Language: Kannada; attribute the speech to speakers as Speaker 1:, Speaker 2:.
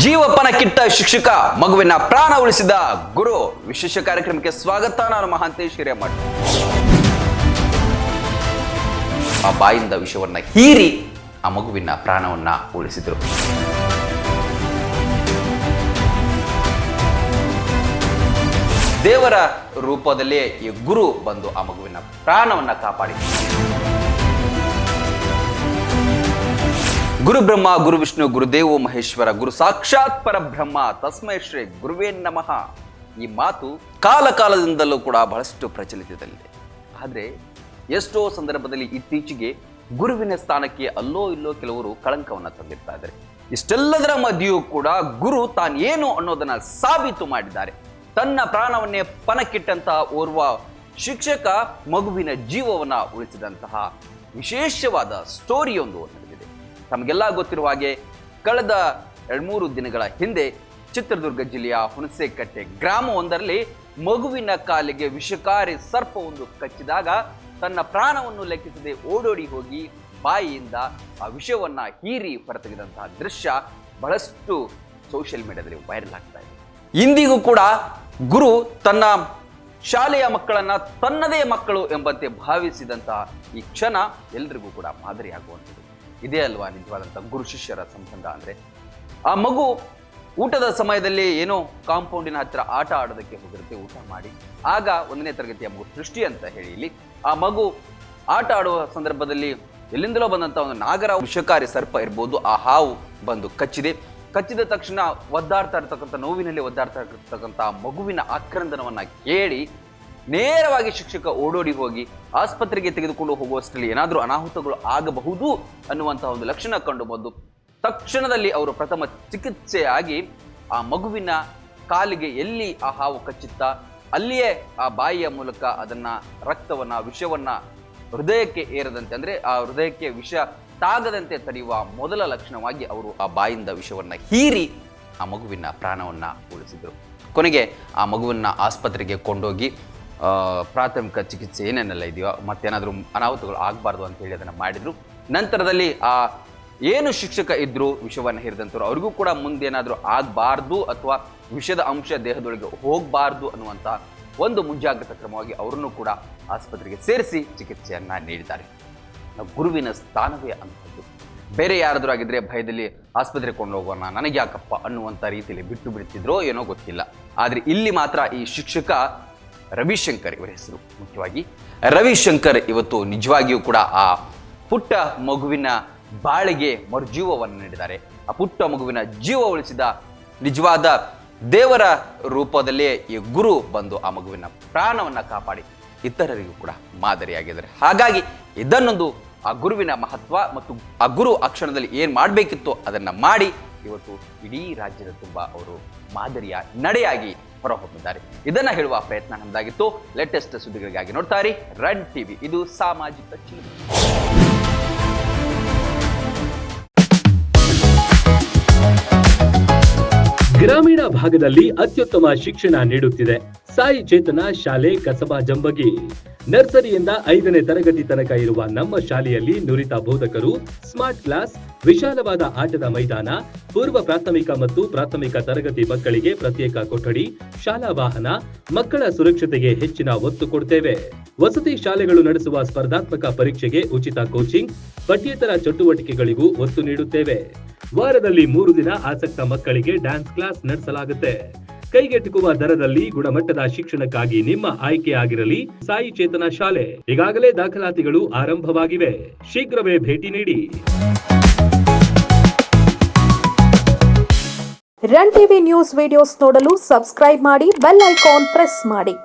Speaker 1: ಜೀವಪನಕ್ಕಿಟ್ಟ ಶಿಕ್ಷಕ ಮಗುವಿನ ಪ್ರಾಣ ಉಳಿಸಿದ ಗುರು. ವಿಶೇಷ ಕಾರ್ಯಕ್ರಮಕ್ಕೆ ಸ್ವಾಗತ. ನಾನು ಮಹಾಂತೇಶ್ ಹಿರೇಮಠ. ಆ ಬಾಯಿಂದ ವಿಷವನ್ನ ಹೀರಿ ಆ ಮಗುವಿನ ಪ್ರಾಣವನ್ನ ಉಳಿಸಿದ್ರು. ದೇವರ ರೂಪದಲ್ಲೇ ಈ ಗುರು ಬಂದು ಆ ಮಗುವಿನ ಪ್ರಾಣವನ್ನ ಕಾಪಾಡಿ. ಗುರು ಬ್ರಹ್ಮ ಗುರು ವಿಷ್ಣು ಗುರುದೇವೋ ಮಹೇಶ್ವರ ಗುರು ಸಾಕ್ಷಾತ್ ಪರಬ್ರಹ್ಮ ತಸ್ಮೈ ಶ್ರೀ ಗುರುವೇ ನಮಃ. ಈ ಮಾತು ಕಾಲದಿಂದಲೂ ಕೂಡ ಬಹಳಷ್ಟು ಪ್ರಚಲಿತದಲ್ಲಿದೆ. ಆದರೆ ಎಷ್ಟೋ ಸಂದರ್ಭದಲ್ಲಿ ಇತ್ತೀಚೆಗೆ ಗುರುವಿನ ಸ್ಥಾನಕ್ಕೆ ಅಲ್ಲೋ ಇಲ್ಲೋ ಕೆಲವರು ಕಳಂಕವನ್ನ ತಂದಿರ್ತಾ ಇದ್ದಾರೆ. ಇಷ್ಟೆಲ್ಲದರ ಮಧ್ಯೆಯೂ ಕೂಡ ಗುರು ತಾನೇನು ಅನ್ನೋದನ್ನ ಸಾಬೀತು ಮಾಡಿದ್ದಾರೆ. ತನ್ನ ಪ್ರಾಣವನ್ನೇ ಪಣಕ್ಕಿಟ್ಟಂತಹ ಓರ್ವ ಶಿಕ್ಷಕ ಮಗುವಿನ ಜೀವವನ್ನ ಉಳಿಸಿದಂತಹ ವಿಶೇಷವಾದ ಸ್ಟೋರಿಯೊಂದು ನಡೆದಿದೆ. ತಮಗೆಲ್ಲ ಗೊತ್ತಿರುವ ಹಾಗೆ ಕಳೆದ 2-3 ದಿನಗಳ ಹಿಂದೆ ಚಿತ್ರದುರ್ಗ ಜಿಲ್ಲೆಯ ಹುಣಸೇಕಟ್ಟೆ ಗ್ರಾಮವೊಂದರಲ್ಲಿ ಮಗುವಿನ ಕಾಲಿಗೆ ವಿಷಕಾರಿ ಸರ್ಪವೊಂದು ಕಚ್ಚಿದಾಗ ತನ್ನ ಪ್ರಾಣವನ್ನು ಲೆಕ್ಕಿಸದೆ ಓಡೋಡಿ ಹೋಗಿ ಬಾಯಿಯಿಂದ ಆ ವಿಷವನ್ನ ಹೀರಿ ಹೊರತೆಗೆದಂತಹ ದೃಶ್ಯ ಬಹಳಷ್ಟು ಸೋಷಿಯಲ್ ಮೀಡಿಯಾದಲ್ಲಿ ವೈರಲ್ ಆಗ್ತಾ ಇದೆ. ಇಂದಿಗೂ ಕೂಡ ಗುರು ತನ್ನ ಶಾಲೆಯ ಮಕ್ಕಳನ್ನ ತನ್ನದೇ ಮಕ್ಕಳು ಎಂಬಂತೆ ಭಾವಿಸಿದಂತಹ ಈ ಕ್ಷಣ ಎಲ್ರಿಗೂ ಕೂಡ ಮಾದರಿಯಾಗುವಂಥದ್ದು. ಇದೇ ಅಲ್ವಾ ನಿಜವಾದಂಥ ಗುರು ಶಿಷ್ಯರ ಸಂಬಂಧ ಅಂದ್ರೆ. ಆ ಮಗು ಊಟದ ಸಮಯದಲ್ಲಿ ಏನೋ ಕಾಂಪೌಂಡಿನ ಹತ್ತಿರ ಆಟ ಆಡೋದಕ್ಕೆ ಹೋಗಿರುತ್ತೆ. ಊಟ ಮಾಡಿ ಆಗ 1ನೇ ತರಗತಿಯ ಮಗು ಸೃಷ್ಟಿ ಅಂತ ಹೇಳಿ ಇಲ್ಲಿ ಆ ಮಗು ಆಟ ಆಡುವ ಸಂದರ್ಭದಲ್ಲಿ ಎಲ್ಲಿಂದಲೋ ಬಂದಂತ ಒಂದು ನಾಗರ ವಿಷಕಾರಿ ಸರ್ಪ ಇರ್ಬೋದು, ಆ ಹಾವು ಬಂದು ಕಚ್ಚಿದ ತಕ್ಷಣ ಒದ್ದಾಡ್ತಾ ಇರ್ತಕ್ಕಂಥ ನೋವಿನಲ್ಲಿ ಒದ್ದಾಡ್ತಾ ಇರ್ತಕ್ಕಂಥ ಮಗುವಿನ ಆಕ್ರಂದನವನ್ನ ಕೇಳಿ ನೇರವಾಗಿ ಶಿಕ್ಷಕ ಓಡೋಡಿ ಹೋಗಿ ಆಸ್ಪತ್ರೆಗೆ ತೆಗೆದುಕೊಂಡು ಹೋಗುವಷ್ಟರಲ್ಲಿ ಏನಾದರೂ ಅನಾಹುತಗಳು ಆಗಬಹುದು ಅನ್ನುವಂತಹ ಒಂದು ಲಕ್ಷಣ ಕಂಡು ಬಂದು ತಕ್ಷಣದಲ್ಲಿ ಅವರು ಪ್ರಥಮ ಚಿಕಿತ್ಸೆಯಾಗಿ ಆ ಮಗುವಿನ ಕಾಲಿಗೆ ಎಲ್ಲಿ ಆ ಹಾವು ಕಚ್ಚಿತ್ತ ಅಲ್ಲಿಯೇ ಆ ಬಾಯಿಯ ಮೂಲಕ ಅದನ್ನ ರಕ್ತವನ್ನ ವಿಷವನ್ನ ಹೃದಯಕ್ಕೆ ಏರದಂತೆ ಅಂದ್ರೆ ಆ ಹೃದಯಕ್ಕೆ ವಿಷ ತಾಗದಂತೆ ತಡೆಯುವ ಮೊದಲ ಲಕ್ಷಣವಾಗಿ ಅವರು ಆ ಬಾಯಿಂದ ವಿಷವನ್ನ ಹೀರಿ ಆ ಮಗುವಿನ ಪ್ರಾಣವನ್ನ ಉಳಿಸಿದ್ರು. ಕೊನೆಗೆ ಆ ಮಗುವನ್ನ ಆಸ್ಪತ್ರೆಗೆ ಕೊಂಡೋಗಿ ಪ್ರಾಥಮಿಕ ಚಿಕಿತ್ಸೆ ಏನೇನೆಲ್ಲ ಇದೆಯೋ ಮತ್ತೇನಾದರೂ ಅನಾಹುತಗಳು ಆಗಬಾರ್ದು ಅಂತ ಹೇಳಿ ಅದನ್ನು ಮಾಡಿದ್ರು. ನಂತರದಲ್ಲಿ ಆ ಏನು ಶಿಕ್ಷಕ ಇದ್ರು ವಿಷವನ್ನು ಹೇರಿದಂಥವ್ರು ಅವ್ರಿಗೂ ಕೂಡ ಮುಂದೇನಾದರೂ ಆಗಬಾರ್ದು ಅಥವಾ ವಿಷದ ಅಂಶ ದೇಹದೊಳಗೆ ಹೋಗಬಾರ್ದು ಅನ್ನುವಂಥ ಒಂದು ಮುಂಜಾಗ್ರತಾ ಕ್ರಮವಾಗಿ ಅವರನ್ನು ಕೂಡ ಆಸ್ಪತ್ರೆಗೆ ಸೇರಿಸಿ ಚಿಕಿತ್ಸೆಯನ್ನ ನೀಡಿದ್ದಾರೆ. ಗುರುವಿನ ಸ್ಥಾನವೇ ಅಂಥದ್ದು. ಬೇರೆ ಯಾರಾದರೂ ಆಗಿದ್ರೆ ಭಯದಲ್ಲಿ ಆಸ್ಪತ್ರೆಗೆ ಕೊಂಡು ಹೋಗೋಣ ನನಗೆ ಯಾಕಪ್ಪ ಅನ್ನುವಂಥ ರೀತಿಯಲ್ಲಿ ಬಿಟ್ಟು ಬಿಡ್ತಿದ್ರೋ ಏನೋ ಗೊತ್ತಿಲ್ಲ. ಆದರೆ ಇಲ್ಲಿ ಮಾತ್ರ ಈ ಶಿಕ್ಷಕ ರವಿಶಂಕರ್ ಇವರ ಹೆಸರು ಮುಖ್ಯವಾಗಿ ರವಿಶಂಕರ್ ಇವತ್ತು ನಿಜವಾಗಿಯೂ ಕೂಡ ಆ ಪುಟ್ಟ ಮಗುವಿನ ಬಾಳಿಗೆ ಮರುಜೀವವನ್ನು ನೀಡಿದ್ದಾರೆ. ಆ ಪುಟ್ಟ ಮಗುವಿನ ಜೀವ ಉಳಿಸಿದ ನಿಜವಾದ ದೇವರ ರೂಪದಲ್ಲೇ ಈ ಗುರು ಬಂದು ಆ ಮಗುವಿನ ಪ್ರಾಣವನ್ನ ಕಾಪಾಡಿ ಇತರರಿಗೂ ಕೂಡ ಮಾದರಿಯಾಗಿದ್ದಾರೆ. ಹಾಗಾಗಿ ಇದನ್ನೊಂದು ಆ ಗುರುವಿನ ಮಹತ್ವ ಮತ್ತು ಆ ಗುರು ಆ ಕ್ಷಣದಲ್ಲಿ ಏನ್ ಮಾಡಬೇಕಿತ್ತು ಅದನ್ನ ಮಾಡಿ ಇವತ್ತು ಇಡೀ ರಾಜ್ಯದ ತುಂಬ ಅವರು ಮಾದರಿಯ ನಡೆಯಾಗಿ ಹೊರಹೊಮ್ಮಿದ್ದಾರೆ. ಇದನ್ನ ಹೇಳುವ ಪ್ರಯತ್ನ ನಮ್ದಾಗಿತ್ತು. ಲೇಟೆಸ್ಟ್ ಸುದ್ದಿಗಳಿಗಾಗಿ ನೋಡ್ತಾ ಇರಿ ರನ್ ಟಿವಿ. ಇದು ಸಾಮಾಜಿಕ ಚೀಲ.
Speaker 2: ಗ್ರಾಮೀಣ ಭಾಗದಲ್ಲಿ ಅತ್ಯುತ್ತಮ ಶಿಕ್ಷಣ ನೀಡುತ್ತಿದೆ ಸಾಯಿ ಚೇತನ ಶಾಲೆ ಕಸಬಾ ಜಂಬಗಿ. ನರ್ಸರಿಯಿಂದ 5ನೇ ತರಗತಿ ತನಕ ಇರುವ ನಮ್ಮ ಶಾಲೆಯಲ್ಲಿ ನುರಿತ ಬೋಧಕರು, ಸ್ಮಾರ್ಟ್ ಕ್ಲಾಸ್, ವಿಶಾಲವಾದ ಆಟದ ಮೈದಾನ, ಪೂರ್ವ ಪ್ರಾಥಮಿಕ ಮತ್ತು ಪ್ರಾಥಮಿಕ ತರಗತಿ ಮಕ್ಕಳಿಗೆ ಪ್ರತ್ಯೇಕ ಕೊಠಡಿ, ಶಾಲಾ ವಾಹನ, ಮಕ್ಕಳ ಸುರಕ್ಷತೆಗೆ ಹೆಚ್ಚಿನ ಒತ್ತು ಕೊಡ್ತೇವೆ. ವಸತಿ ಶಾಲೆಗಳು ನಡೆಸುವ ಸ್ಪರ್ಧಾತ್ಮಕ ಪರೀಕ್ಷೆಗೆ ಉಚಿತ ಕೋಚಿಂಗ್, ಪಠ್ಯೇತರ ಚಟುವಟಿಕೆಗಳಿಗೂ ಒತ್ತು ನೀಡುತ್ತೇವೆ. ವಾರದಲ್ಲಿ 3 ದಿನ ಆಸಕ್ತ ಮಕ್ಕಳಿಗೆ ಡ್ಯಾನ್ಸ್ ಕ್ಲಾಸ್ ನಡೆಸಲಾಗುತ್ತೆ. ಕೈಗೆಟುಕುವ ದರದಲ್ಲಿ ಗುಣಮಟ್ಟದ ಶಿಕ್ಷಣಕ್ಕಾಗಿ ನಿಮ್ಮ ಆಯ್ಕೆ ಆಗಿರಲಿ ಸಾಯಿ ಚೇತನ ಶಾಲೆ. ಈಗಾಗಲೇ ದಾಖಲಾತಿಗಳು ಆರಂಭವಾಗಿವೆ. ಶೀಘ್ರವೇ ಭೇಟಿ ನೀಡಿ.
Speaker 3: ರನ್ ಟಿವಿ ನ್ಯೂಸ್ ವಿಡಿಯೋಸ್ ನೋಡಲು ಸಬ್ಸ್ಕ್ರೈಬ್ ಮಾಡಿ, ಬೆಲ್ ಐಕಾನ್ ಪ್ರೆಸ್ ಮಾಡಿ.